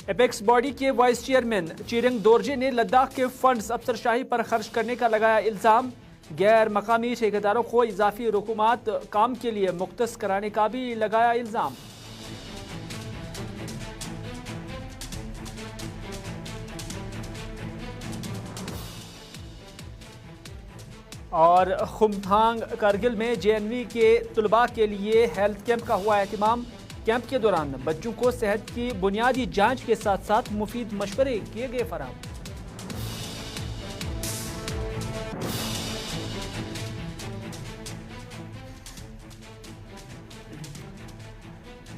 Apex body के vice chairman चिरंग Dorje ने लद्दाख के फंड्स अफसरशाही पर खर्च करने का लगाया इल्ज़ाम। गैर मकामी ठेकेदारों को इजाफी रकूमात काम के लिए मुख्तस कराने का भी लगाया इल्ज़ाम। और खुमथांग करगिल में जेएनवी के तलबा के लिए हेल्थ कैंप का हुआ एहतमाम। कैंप के दौरान बच्चों को सेहत की बुनियादी जांच के साथ साथ मुफीद मशवरे किए गए फराहम।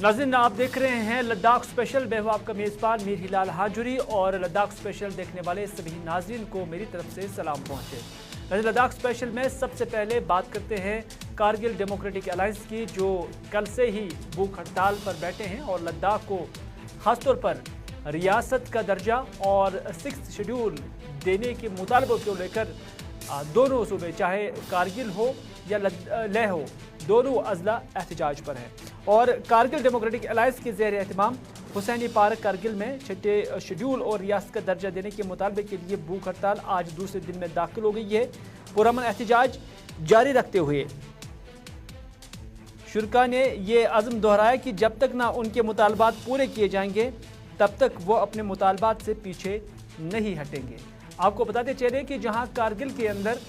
नाज़रीन, आप देख रहे हैं लद्दाख स्पेशल। मैं हूं आपका मेज़बान मीर हिलाल हाजुरी और लद्दाख स्पेशल देखने वाले सभी नाज़रीन को मेरी तरफ से सलाम पहुंचे। लद्दाख स्पेशल में सबसे पहले बात करते हैं कारगिल डेमोक्रेटिक अलायंस की, जो कल से ही भूख हड़ताल पर बैठे हैं और लद्दाख को ख़ासतौर पर रियासत का दर्जा और 6th शेड्यूल देने के मुतालबों को लेकर दोनों सूबे, चाहे कारगिल हो या लेह हो, दोनों अजला एहतजाज पर हैं। और कारगिल डेमोक्रेटिक अलायंस के ज़ेर एहतमाम हुसैनी पार्क कारगिल में 6ठे शेड्यूल और रियासत का दर्जा देने के मुतालबे के लिए भूख हड़ताल आज दूसरे दिन में दाखिल हो गई है। पुरअमन एहतजाज जारी रखते हुए शुरका ने यह अज़्म दोहराया कि जब तक ना उनके मुतालबात पूरे किए जाएंगे तब तक वो अपने मुतालबात से पीछे नहीं हटेंगे। आपको बताते चले कि जहां कारगिल के अंदर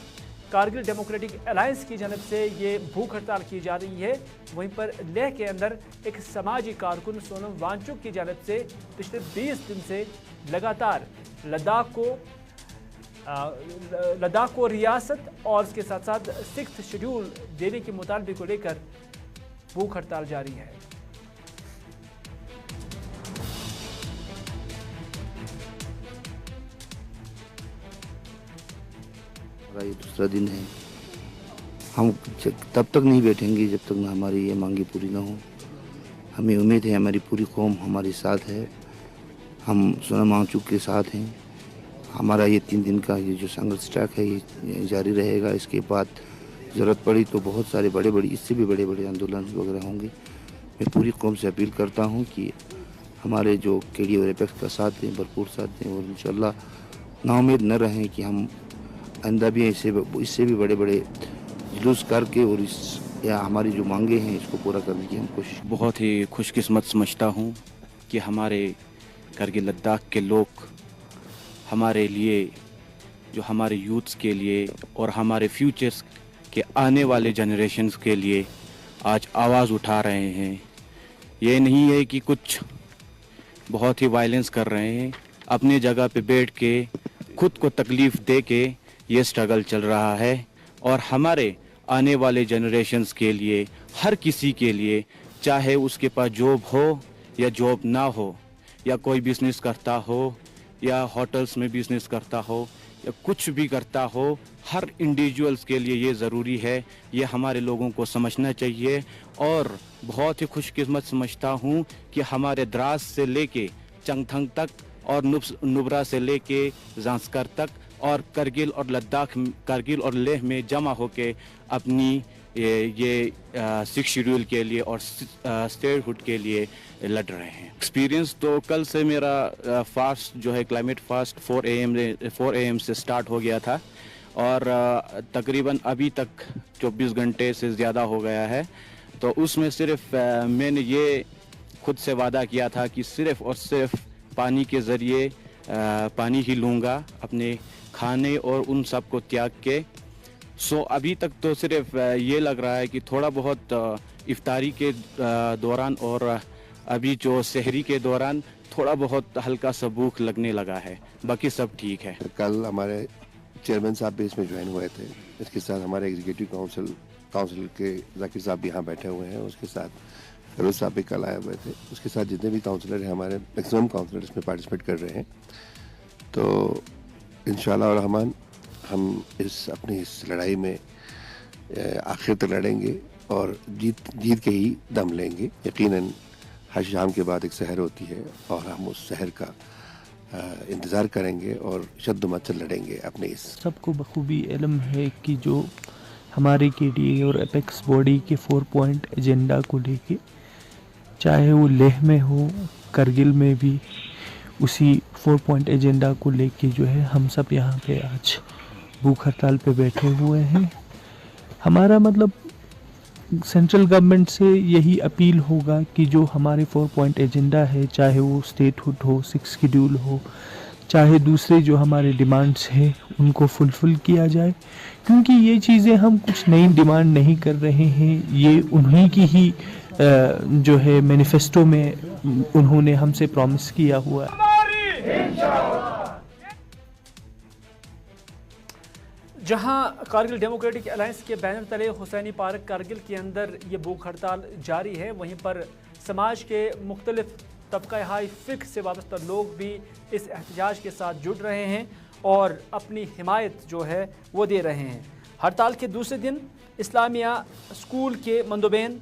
कारगिल डेमोक्रेटिक अलायंस की जानब से ये भूख हड़ताल की जा रही है, वहीं पर लेह के अंदर एक समाजी कारकुन सोनम वांगचुक की जानब से पिछले 20 दिन से लगातार लद्दाख को रियासत और इसके साथ साथ 6th शेड्यूल देने के मुतालबे को लेकर भूख हड़ताल जारी है। ये दूसरा दिन है। हम तब तक नहीं बैठेंगे जब तक ना हमारी ये मांगे पूरी ना हो। हमें उम्मीद है हमारी पूरी कौम हमारे साथ है, हम सोनम वांगचुक के साथ हैं। हमारा ये 3 दिन का ये जो संघर्ष ट्रैक है ये जारी रहेगा। इसके बाद ज़रूरत पड़ी तो बहुत सारे बड़े इससे भी बड़े आंदोलन वगैरह होंगे। मैं पूरी कौम से अपील करता हूँ कि हमारे जो केडी और एपेक्स का साथ दें, भरपूर साथ दें, और इंशाल्लाह नाउम्मीद न रहें कि हम आइंदा भी इससे भी बड़े जुलूस करके और या हमारी जो मांगे हैं इसको पूरा करने की हम कोशिश। बहुत ही खुशकिस्मत समझता हूँ कि हमारे कारगिल लद्दाख के लोग हमारे लिए, जो हमारे यूथ्स के लिए और हमारे फ्यूचर्स के आने वाले जनरेशन्स के लिए आज आवाज़ उठा रहे हैं। ये नहीं है कि कुछ बहुत ही वायलेंस कर रहे हैं, अपनी जगह पे बैठ के खुद को तकलीफ़ दे के ये स्ट्रगल चल रहा है। और हमारे आने वाले जनरेशन्स के लिए, हर किसी के लिए, चाहे उसके पास जॉब हो या जॉब ना हो, या कोई बिज़नेस करता हो या होटल्स में बिज़नेस करता हो या कुछ भी करता हो, हर इंडिविजुअल्स के लिए ये ज़रूरी है। ये हमारे लोगों को समझना चाहिए। और बहुत ही खुशकिस्मत समझता हूँ कि हमारे द्रास से लेके चंगथंग तक और नुब्रा से लेके ज़ांस्कर तक और कारगिल और लेह में जमा होके अपनी ये 6 शेड्यूल के लिए और स्टेटहुड के लिए लड़ रहे हैं। एक्सपीरियंस तो कल से मेरा फास्ट जो है क्लाइमेट फास्ट 4 AM से स्टार्ट हो गया था और तकरीबन अभी तक 24 घंटे से ज़्यादा हो गया है। तो उसमें सिर्फ मैंने ये खुद से वादा किया था कि सिर्फ और सिर्फ पानी के ज़रिए पानी ही लूँगा, अपने खाने और उन सब को त्याग के। अभी तक तो सिर्फ ये लग रहा है कि थोड़ा बहुत इफ्तारी के दौरान और अभी जो सहरी के दौरान थोड़ा बहुत हल्का सा भूख लगने लगा है, बाकी सब ठीक है। कल हमारे चेयरमैन साहब भी इसमें ज्वाइन हुए थे। इसके साथ हमारे एग्जीक्यूटिव काउंसिल के जाकिर साहब भी यहाँ बैठे हुए हैं। उसके साथ फिरोज साहब भी कल आए हुए थे। उसके साथ जितने भी काउंसलर हैं, हमारे मैक्सिमम काउंसलर इसमें पार्टिसिपेट कर रहे हैं। तो इंशाल्लाह और रहमान हम अपनी इस लड़ाई में आखिर तक लड़ेंगे और जीत के ही दम लेंगे। यकीनन हर शाम के बाद एक सहर होती है और हम उस सहर का इंतज़ार करेंगे और शद्दुमच्चर लड़ेंगे अपने इस। सबको बखूबी इल्म है कि जो हमारे केडीए और एपेक्स बॉडी के 4 पॉइंट एजेंडा को लेके, चाहे वो लेह में हो, करगिल में भी उसी 4 पॉइंट एजेंडा को लेके जो है हम सब यहाँ पे आज भूख हड़ताल पे बैठे हुए हैं। हमारा मतलब सेंट्रल गवर्नमेंट से यही अपील होगा कि जो हमारे 4 पॉइंट एजेंडा है, चाहे वो स्टेटहुड हो, 6 शेड्यूल हो, चाहे दूसरे जो हमारे डिमांड्स हैं उनको फुलफिल किया जाए, क्योंकि ये चीज़ें हम कुछ नई डिमांड नहीं कर रहे हैं, ये उन्हीं की ही जो है मैनिफेस्टो में उन्होंने हमसे प्रॉमिस किया हुआ है। जहां कारगिल डेमोक्रेटिक अलायंस के बैनर तले हुसैनी पार्क कारगिल के अंदर ये भूख हड़ताल जारी है, वहीं पर समाज के मुख्तलिफ तबका हाई फ़िक्र से वाबस्ता लोग भी इस एहतजाज के साथ जुड़ रहे हैं और अपनी हिमायत जो है वो दे रहे हैं। हड़ताल के दूसरे दिन इस्लामिया स्कूल के मंदोबेन,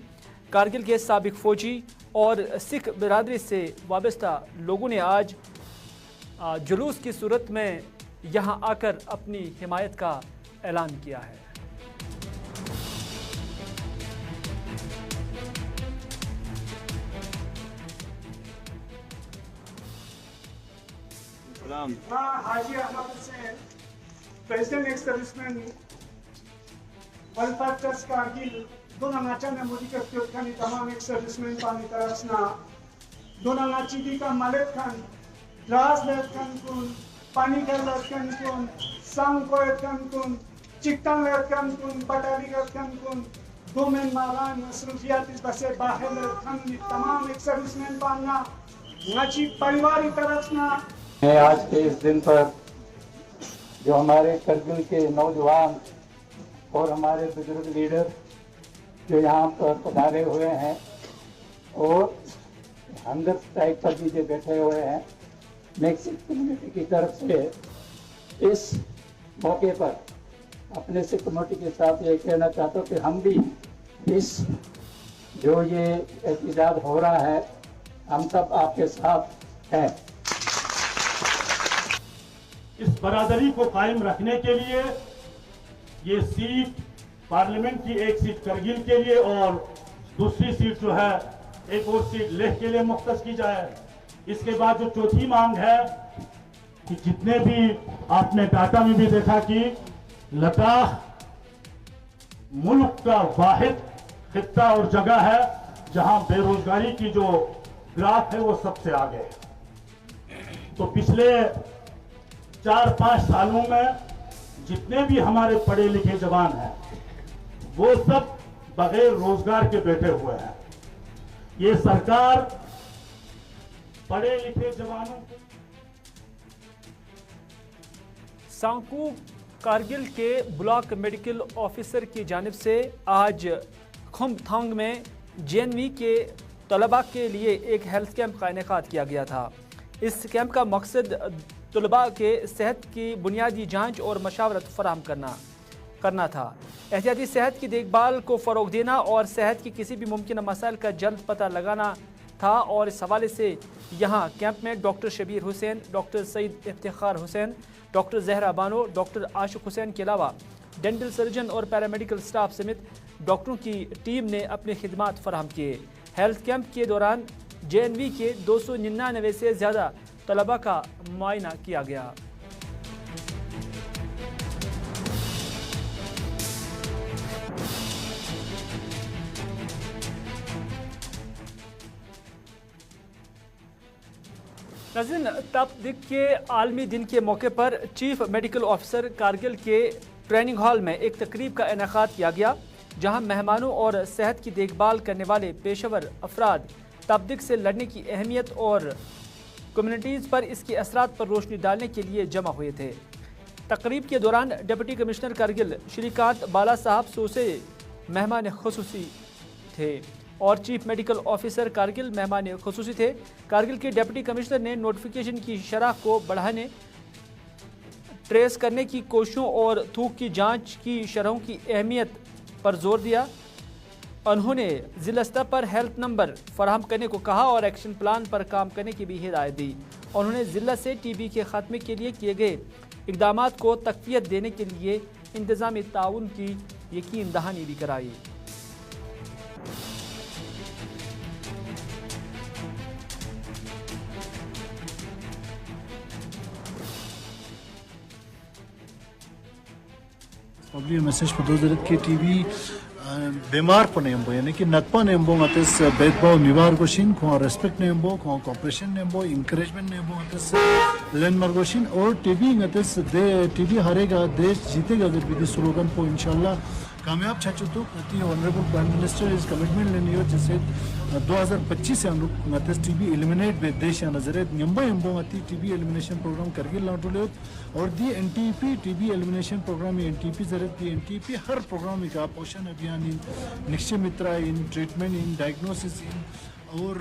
कारगिल के साबिक फ़ौजी और सिख बिरादरी से वाबस्ता लोगों ने आज जुलूस की सूरत में यहाँ आकर अपनी हिमायत का ऐलान किया है। Haji Ahmed Hussain, president ex serviceman welfare trust Kargil दोन नाचा नमूदी करते खानी तमाम एक्स-सर्विसमैन पानी तरसना दोन नाची दी का मालिक खान द्रास लेत खान कुन पानी कर लेत खान कुन संग को लेत खान कुन चिकटन लेत खान कुन पटाली लेत खान कुन दो में मारान मसरूफियात इस बसे बाहर लेत खान तमाम एक्स-सर्विसमैन पाना नाची परिवार तरसना। आज के इस दिन पर जो हमारे कारगिल के नौजवान और हमारे बुजुर्ग लीडर जो यहाँ पर पधारे हुए हैं और हंगर स्ट्राइक पर भी जो बैठे हुए हैं, मैक्सिक कम्युनिटी की तरफ से इस मौके पर अपने सिख कम्युनिटी के साथ ये कहना चाहता हूँ कि हम भी इस जो ये एहतजाज हो रहा है हम सब आपके साथ हैं। इस बरादरी को कायम रखने के लिए ये सीट पार्लियामेंट की एक सीट करगिल के लिए और दूसरी सीट जो है एक और सीट लेह के लिए मुख्तस की जाए। इसके बाद जो चौथी मांग है कि जितने भी आपने डाटा में भी देखा कि लद्दाख मुल्क का वाहिद खित्ता और जगह है जहां बेरोजगारी की जो ग्राफ है वो सबसे आगे है। तो पिछले 4-5 सालों में जितने भी हमारे पढ़े लिखे जवान हैं वो सब बगैर रोजगार के बैठे हुए हैं। ये सरकार पढ़े लिखे जवानों को सांकू कारगिल के ब्लॉक मेडिकल ऑफिसर की जानिब से आज खुमथांग में JNV के तलबा के लिए एक हेल्थ कैंप का इनेकाद किया गया था। इस कैंप का मकसद तलबा के सेहत की बुनियादी जांच और मशावरत फराहम करना था, एहतियाती सेहत की देखभाल को फ़रोग देना और सेहत की किसी भी मुमकिन मसाइल का जल्द पता लगाना था। और इस हवाले से यहाँ कैंप में doctor Shabir Hussain, doctor Saeed Iftikhar Hussain, doctor Zahra Bano, doctor Ashiq Hussain के अलावा डेंटल सर्जन और पैरामेडिकल स्टाफ समेत डॉक्टरों की टीम ने अपने खिदमात फराहम किए। हेल्थ कैंप के दौरान JNV के 299 से ज़्यादा तलबा का मुआयना किया गया। नाज़रीन, तबदीक के आलमी दिन के मौके पर चीफ मेडिकल ऑफिसर कारगिल के ट्रेनिंग हॉल में एक तकरीब का इनेकाद किया गया, जहां मेहमानों और सेहत की देखभाल करने वाले पेशेवर अफराद तबदीक से लड़ने की अहमियत और कम्युनिटीज़ पर इसके असरात पर रोशनी डालने के लिए जमा हुए थे। तकरीब के दौरान डिप्टी कमिश्नर कारगिल श्रीकांत बाला साहब सोसे मेहमान खुसूसी थे और चीफ मेडिकल ऑफिसर कारगिल मेहमान खुसूसी थे। कारगिल के डिप्टी कमिश्नर ने नोटिफिकेशन की शरह को बढ़ाने, ट्रेस करने की कोशिशों और थूक की जांच की शरहों की अहमियत पर जोर दिया। उन्होंने ज़िला स्तर पर हेल्थ नंबर फराहम करने को कहा और एक्शन प्लान पर काम करने की भी हिदायत दी। उन्होंने ज़िला से TB के खात्मे के लिए किए गए इक़दामात को तक़वियत देने के लिए इंतज़ामी ताउन की यकीन दहानी भी कराई। Probably a message for those that ke TV बीमार पनेम्बो यानी कि नतपा नेम्बो अतस भेदभाव निवार गोशिन को रेस्पेक्ट नेम्बो को कॉपरेशन नेम्बो इंकरेजमेंट नेम्बो अतस लैंडमार्क गोशिन और टीवी अतस दे टीवी हारेगा देश जीतेगा अगर विधि स्लोगन को इंशाल्लाह कामयाब छाचो तो अति ऑनरेबल प्राइम मिनिस्टर इस कमिटमेंट लेनी हो जैसे 2025 से हम लोग अतस टीवी एलिमिनेट बे देश या नजरे यंबो यंबो अति टीवी एलिमिनेशन प्रोग्राम करगिल लाटुले और the NTP TB elimination programme NTP जरिए दी एनटीपी हर प्रोग्राम का Poshan Abhiyan in Nikshay Mitra in treatment in diagnosis in और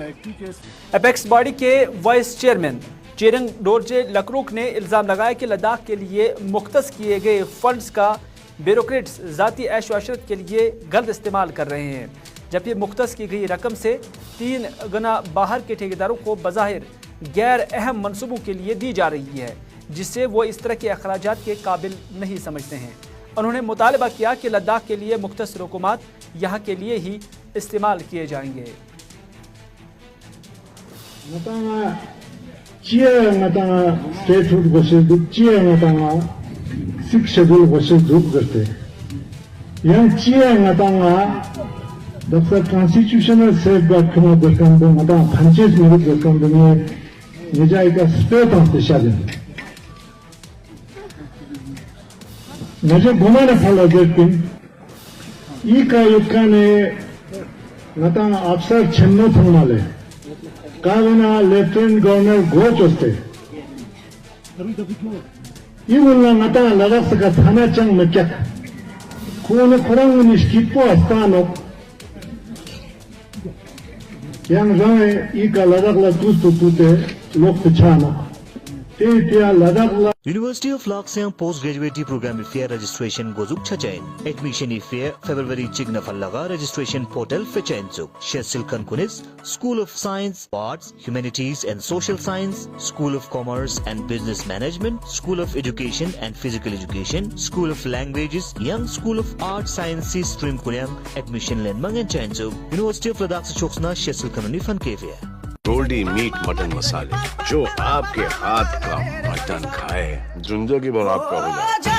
एक्टिव केस। एपेक्स बॉडी के वाइस चेयरमैन चेरंग डोरजे लकरूक ने इल्ज़ाम लगाया कि लद्दाख के लिए मुख्तस किए गए फंड्स का ब्यूरोक्रेट्स ज़ाती ऐश अशरत के लिए गलत इस्तेमाल कर रहे हैं, जबकि मुख्तस की गई रकम से 3 गुना बाहर के ठेकेदारों को बज़ाहिर गैर अहम मनसूबों के लिए दी जा रही है, जिससे वो इस तरह के अखराजात के काबिल नहीं समझते हैं। उन्होंने मुतालबा किया कि लद्दाख के लिए मुख्तस रकूमात यहाँ के लिए ही इस्तेमाल किए जाएंगे। constitutional safeguard kena berkan do mata panches minute berkan do ne neja ika state of the shadow neja gumana phala berkin ika yukane mata afsar chenno thonale kavana lieutenant governor gochoste iwulla mata ladak ka thana chang mekyak kuone korang ni skipo astano yang rae ika ladak la tute lok chana te ladak la University of Laksang postgraduate program fair registration gozuk chachain admission fair February chigna fallaga registration portal fechainsuk Shesil Kankunis School of Science Arts Humanities and Social Science School of Commerce and Business Management School of Education and Physical Education School of Languages Young School of Arts Sciences stream kunyang admission len mangen chainsuk University of Ladakh choksna Shesil Kanuni fan kefe Goldiee meat mutton मसाले जो आपके हाथ का mutton खाए जिंदगी भर आपका हो जाए।